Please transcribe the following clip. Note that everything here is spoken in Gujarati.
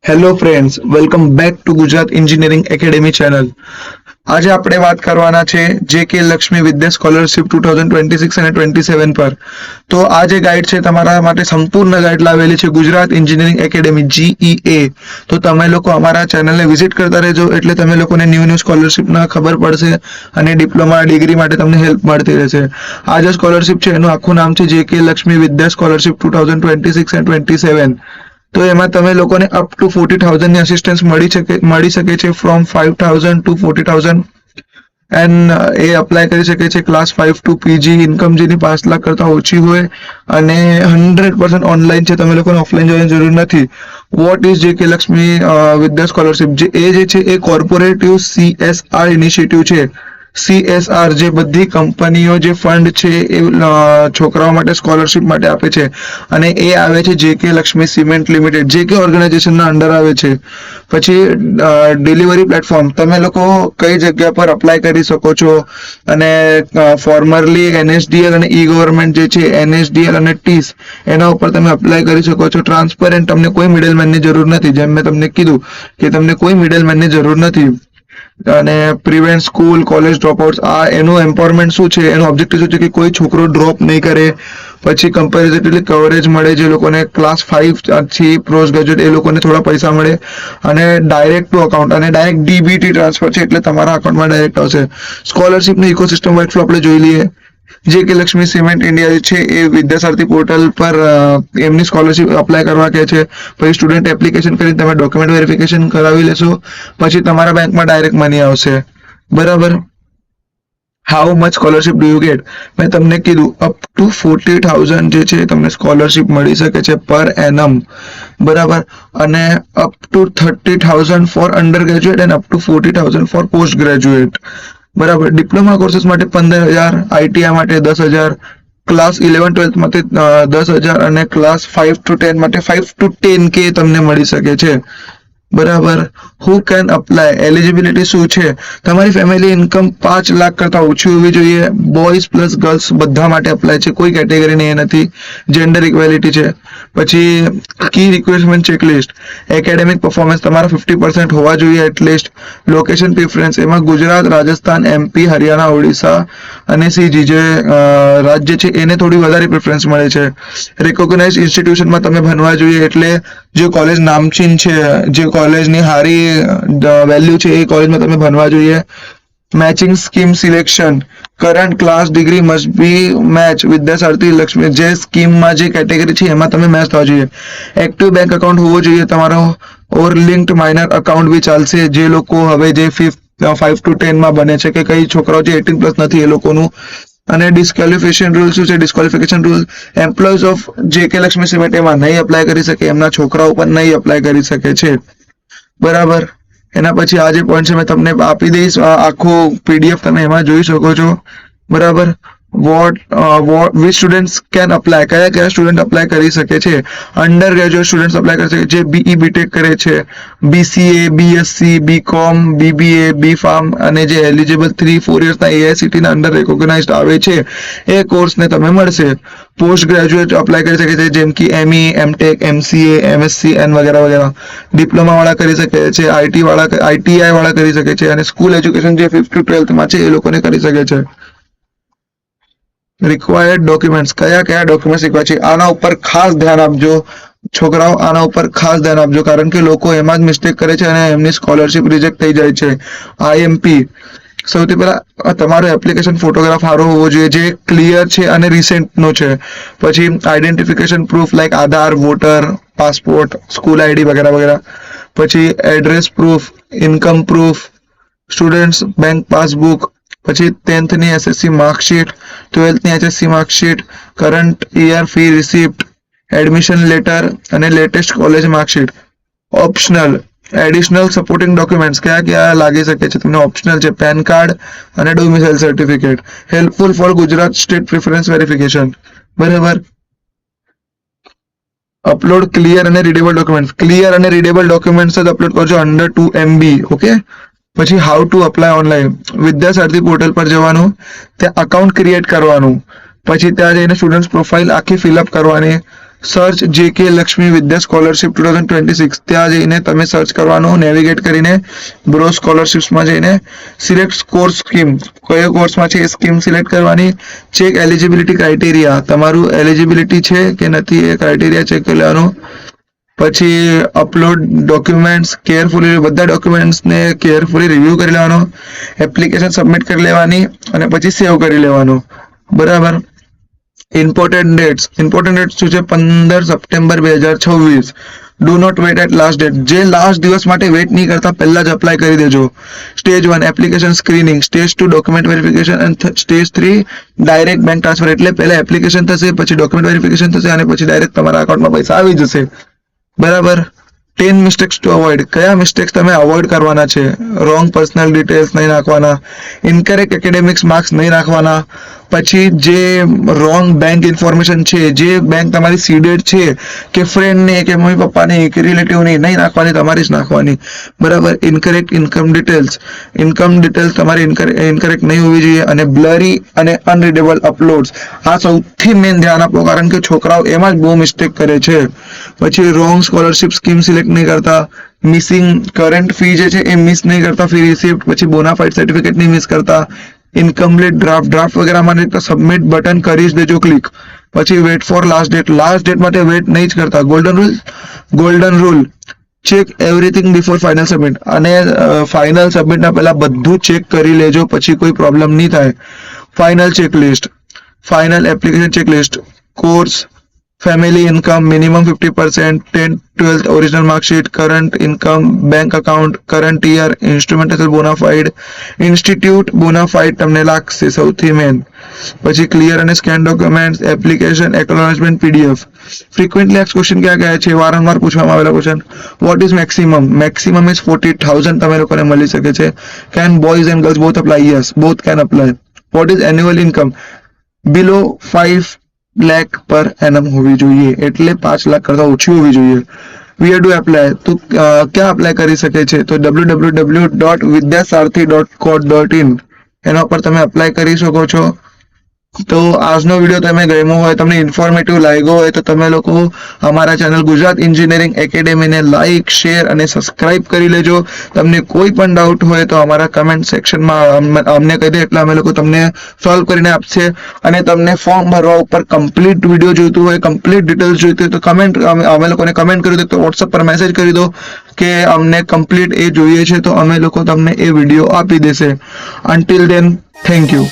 Hello friends, welcome back to Gujarat engineering academy channel. આજે આપણે વાત કરવાના છે જે લક્ષ્મી વિદ્યા સ્કોલરશિપ 2026 અને 27 પર. તો આ જે ગાઈડ છે તમારા માટે સંપૂર્ણ ગાઈડ લાવેલી છે ગુજરાત એન્જિનિયરિંગ એકેડેમી GEA. તો તમે લોકો અમારા ચેનલને વિઝિટ કરતા રહેજો એટલે તમે લોકોને ન્યૂ સ્કોલરશિપના ખબર પડશે અને ડિપ્લોમા ડિગ્રી માટે તમને હેલ્પ મળતી રહેશે. આ જે સ્કોલરશિપ છે એનું આખું નામ છે જે લક્ષ્મી વિદ્યા સ્કોલરશિપ 2026 અને 27. તો એમાં તમે લોકોને અપ ટુ 40,000 ની અસિસ્ટન્સ મળી શકે છે ફ્રોમ 5,000 ટુ 40,000 એન્ડ એ અપ્લાય કરી શકે છે ક્લાસ 5 ટુ PG. ઇન્કમ જેની 5 લાખ કરતા ઓછી હોય અને 100% ઓનલાઈન છે, તમે લોકોને ઓફલાઈન જવાની જરૂર નથી. વોટ ઇઝ જે લક્ષ્મી વિદ્યા સ્કોલરશિપ? જે છે એ કોર્પોરેટિવ CSR ઇનિશિયેટિવ છે. CSR જે બધી કંપનીઓ જે ફંડ છે એ છોકરાઓ માટે સ્કોલરશિપ માટે આપે છે અને એ આવે છે જે લક્ષ્મી સિમેન્ટ લિમિટેડ, જે ઓર્ગેનાઇઝેશનના અંડર આવે છે. પછી ડિલિવરી પ્લેટફોર્મ, તમે લોકો કઈ જગ્યા પર અપ્લાય કરી શકો છો અને ફોર્મરલી NSDL અને E-ગવર્નમેન્ટ જે છે NSDL અને TIS એના ઉપર તમે અપ્લાય કરી શકો છો. ટ્રાન્સપરન્ટ, તમને કોઈ મિડલમેનની જરૂર નથી. જેમ મેં તમને કીધું કે તમને કોઈ મિડલમેનની જરૂર નથી. અને પ્રિવેન્ટ સ્કૂલ કોલેજ ડ્રોપઆઉટ્સ, આ એનું એમ્પાવરમેન્ટ શું છે, એનો ઓબ્જેક્ટિવ શું છે કે કોઈ છોકરો ડ્રોપ નહીં કરે. પછી કમ્પેરેટિવલી કવરેજ મળે, જે લોકોને ક્લાસ 5 થી પોસ્ટ ગ્રેજ્યુએટ એ લોકોને થોડા પૈસા મળે અને ડાયરેક્ટ ટુ અકાઉન્ટ અને ડાયરેક્ટ DBT ટ્રાન્સફર છે એટલે તમારા અકાઉન્ટમાં ડાયરેક્ટ આવશે. સ્કોલરશિપનું ઇકોસિસ્ટમ વર્કફ્લો આપણે જોઈ લઈએ. જે લક્ષ્મી સિમેન્ટ ઇન્ડિયા છે એ વિદ્યાસારથી પોર્ટલ પર એમની સ્કોલરશિપ અપ્લાય કરવા કહે છે. પછી સ્ટુડન્ટ એપ્લિકેશન કરીને તમે ડોક્યુમેન્ટ વેરિફિકેશન કરાવી લેશો, પછી તમારા બેંકમાં ડાયરેક્ટ મની આવશે. બરાબર. How much scholarship do you get? મેં તમને કીધું અપ ટુ 40,000 જે છે તમને સ્કોલરશિપ મળી શકે છે પર એનમ. બરાબર. અને up to 30,000 for under graduate and up to 40,000 for post graduate. બરાબર. ડિપ્લોમા કોર્सेस માટે 15,000, ITI માટે 10,000, ક્લાસ 11-12 માટે 10,000 અને ક્લાસ 5 to 10 માટે 5 to 10K તમને મળી શકે છે. બરાબર. Who can apply? એલિજિબિલિટી શું છે? તમારી ફેમિલી ઇન્કમ 5 લાખ કરતા ઓછી હોવી જોઈએ. બોયઝ પ્લસ ગર્લ્સ બધા માટે અપ્લાય છે, કોઈ કેટેગરી એ નથી. જેન્ડર ઇક્વેલિટી છે. પછી કી રિક્વાયરમેન્ટ ચેકલિસ્ટ, એકેડેમિક પરફોર્મન્સ તમારા 50% હોવા જોઈએ એટલીસ્ટ. લોકેશન પ્રિફરન્સ, એમાં ગુજરાત, રાજસ્થાન, MP, હરિયાણા, ઓડિશા અને CG જે રાજ્ય છે એને થોડી વધારે પ્રિફરન્સ મળે છે. રિકોગ્નાઇઝ ઇન્સ્ટિટ્યુશનમાં તમે ભણવા જોઈએ એટલે જે કોલેજ નામચીન છે, જે કોલેજની હારી વેલ્યુ છે એ કોલેજમાં તમે ભણવા જોઈએ. Matching scheme selection, current class degree must be match Vidyasarathi Lakshmi, જે સ્કીમમાં જે કેટેગરી છે એમાં તમે મેચ થવા જોઈએ. એક્ટિવ બેંક એકાઉન્ટ હોવો જોઈએ તમારો, ઓર લિંક્ડ માઇનર અકાઉન્ટ બી ચાલશે. જે લોકો હવે જે 5 to 10 માં બને છે કે કઈ છોકરાઓ જે 18+ નથી એ લોકોનું. અને ડિસ્ક્વોલિફિકેશન રૂલ શું છે? ડિસ્ક્વોલિફિકેશન રૂલ, એમ્પ્લોઈઝ ઓફ જે લક્ષ્મી સિમેન્ટ એમાં નહીં અપ્લાય કરી શકે, એમના છોકરાઓ પણ નહીં અપ્લાય કરી શકે છે. બરાબર. એના પછી આ જે પોઈન્ટ છે મેં તમને આપી દઈશ, આખું PDF તમે એમાં જોઈ શકો છો. બરાબર. વિચ સ્ટુડન્ટ્સ કેન અપ્લાય, કયા સ્ટુડન્ટ અપ્લાય કરી શકે છે? અંડર ગ્રેજ્યુએટ સ્ટુડન્ટ્સ અપ્લાય કરી શકે, જે BE BTech કરે છે, BCA, BSc, BCom, BBA, BPharm અને જે એલિજિબલ 3-4 યર્સના AICTE ના અંડર રેકોગ્નાઇઝડ આવે છે એ કોર્સને તમે મળશે. પોસ્ટ ગ્રેજ્યુએટ અપ્લાય કરી શકે છે, જેમ કે ME, MTech, MCA, MSc and વગેરે વગેરે. ડિપ્લોમા વાળા કરી શકે છે, ITI વાળા કરી શકે છે અને સ્કૂલ એજ્યુકેશન જે 5th to 12th માં છે એ લોકોને કરી શકે છે. રિક્વાયર્ડ ડોક્યુમેન્ટ્સ, કયા ડોક્યુમેન્ટ્સ રિક્વાયર છે આના ઉપર ખાસ ધ્યાન આપજો છોકરાઓ. આના ઉપર ખાસ ધ્યાન આપજો કારણ કે લોકો એમાં જ મિસ્ટેક કરે છે અને એમની સ્કોલરશિપ રિજેક્ટ થઈ જાય છે. IMP, સૌથી પહેલા તમારો એપ્લિકેશન ફોટોગ્રાફ સારો હોવો જોઈએ, જે ક્લિયર છે અને રિસેન્ટનો છે. પછી identification proof like Aadhaar, voter, passport, school ID વગેરે વગેરે. પછી address proof, income proof, students bank passbook, પછી 10th ની SSC માર્કશીટ, 12th ની HSC marksheet, current year fee receipt, admission letter અને latest college marksheet. Optional additional supporting documents કયા લાગી શકે છે તમને? ઓપ્શનલ છે પેન કાર્ડ અને domicile certificate. Helpful for Gujarat state preference verification. બરાબર. અપલોડ ક્લિયર અને રીડેબલ ડોક્યુમેન્ટ્સ, ક્લિયર અને રીડેબલ ડોક્યુમેન્ટ્સ જ અપલોડ કરજો અંડર 2 MB. ઓકે. પછી how to apply online, Vidyasaarthi portal પર જવાનું, ત્યાં અકાઉન્ટ ક્રિએટ કરવાનું, પછી ત્યાં જઈને સ્ટુડન્ટ પ્રોફાઇલ આખી ફિલઅપ કરવાની, search JK Lakshmi Vidya scholarship 2026 ત્યાં જઈને તમે સર્ચ કરવાનું, નેવિગેટ કરીને બ્રો સ્કોલરશિપ્સમાં જઈને સિલેક્ટ કોર્સ સ્કીમ, કયો કોર્સમાં છે એ સ્કીમ સિલેક્ટ કરવાની. ચેક એલિજિબિલિટી ક્રાઇટેરિયા, તમારું એલિજિબિલિટી છે કે નથી એ ક્રાઇટેરિયા ચેક કરી લેવાનું. પછી અપલોડ ડોક્યુમેન્ટ્સ, કેરફુલી બધા ડોક્યુમેન્ટ્સને કેરફુલી રિવ્યૂ કરી લેવાનો, એપ્લિકેશન સબમિટ કરી લેવાની અને પછી સેવ કરી લેવાનું. બરાબર. ઇમ્પોર્ટન્ટ ડેટ્સ શું છે? 15 September 2026. Do not wait at last date, જે લાસ્ટ દિવસ માટે વેટ નહીં કરતા પહેલા જ અપ્લાય કરી દેજો. Stage 1 application screening, stage 2 document verification અને સ્ટેજ 3 ડાયરેક્ટ બેંક ટ્રાન્સફર. એટલે પહેલા એપ્લિકેશન થશે, પછી ડોક્યુમેન્ટ વેરિફિકેશન થશે અને પછી ડાયરેક્ટ તમારા અકાઉન્ટમાં પૈસા આવી જશે. બરાબર. 10 મિસ્ટેક્સ ટુ અવોઇડ, કયા મિસ્ટેક્સ તમે અવોઇડ કરવાના છે? રોંગ પર્સનલ ડિટેલ્સ નહીં નાખવાના, ઇનકરેક્ટ એકેડેમિક્સ માર્ક્સ નહીં નાખવાના, પછી જે રોંગ બેંક ઇન્ફોર્મેશન છે, જે બેંક તમારી સીડેડ છે કે ફ્રેન્ડની કે મમ્મી પપ્પાની કે રિલેટિવની નહીં નાખવાની, તમારી જ નાખવાની. બરાબર. ઇનકરેક્ટ ઇન્કમ ડિટેલ્સ તમારી ઇનકરેક્ટ નહીં હોવી જોઈએ. અને બ્લરી અને અનરીડેબલ અપલોડ્સ, આ સૌથી મેઇન ધ્યાન આપો, કારણ કે છોકરાઓ એમાં જ બહુ મિસ્ટેક કરે છે. પછી રોંગ સ્કોલરશિપ સ્કીમ સિલેક્ટ નહીં કરતા, મિસિંગ કરંટ ફી જે છે એ મિસ નહીં કરતા, ફી રિસિપ્ટ, પછી બોનાફાઇડ સર્ટિફિકેટ નહીં મિસ કરતા, ઇનકમ્પ્લીટ ડ્રાફ્ટ વગેરે માટે સબમિટ બટન કરી જ દેજો ક્લિક. પછી વેટ ફોર લાસ્ટ ડેટ માટે વેટ નહીં જ કરતા. Golden rule, check everything before final submit, અને ફાઇનલ સબમિટના પહેલા બધું ચેક કરી લેજો, પછી કોઈ પ્રોબ્લેમ નહીં થાય. Final checklist, final application checklist, course, family income minimum 50%, 10th 12th original mark sheet, current income, bank account, current year, instrumental bona fide, institute bona fide તમને લાગશે સૌથી મેન. પછી ક્લિયર અને scan documents, application, acknowledgement, PDF. Frequently asked question ક્યાં ગયા છે? વારંવાર પૂછવામાં આવેલા question. What is maximum? Maximum is 40,000 તમે લોકોને મળી શકે છે. Can boys and girls both apply? Yes, both can apply. What is annual income? Below 5 lakh per annum હોવી જોઈએ, એટલે 5 લાખ કરતા ઓછી હોવી જોઈએ. વીઆર ડુ એપ્લાય, તો ક્યાં અપ્લાય કરી શકે છે? તો www.vidyasaarathi.co.in એના પર તમે અપ્લાય કરી શકો છો. તો આજનો વિડીયો તમે ગમ્યો હોય, તમને ઇન્ફોર્મેટિવ લાગ્યો હોય તો તમે લોકો અમારા ચેનલ ગુજરાત એન્જિનિયરિંગ એકેડેમીને લાઇક, શેર અને સબસ્ક્રાઇબ કરી લેજો. તમને કોઈ પણ ડાઉટ હોય તો અમારા કમેન્ટ સેક્શનમાં અમને કહી દે, એટલે અમે લોકો તમને સોલ્વ કરીને આપશે. અને તમને ફોર્મ ભરવા ઉપર કમ્પ્લીટ વિડીયો જોઈતું હોય, કમ્પ્લીટ ડિટેલ્સ જોઈતી હોય તો અમે લોકોને કમેન્ટ કરી દો, તો વોટ્સઅપ પર મેસેજ કરી દો કે અમને કમ્પ્લીટ એ જોઈએ છે, તો અમે લોકો તમને એ વિડીયો આપી દેશે. Until then, thank you.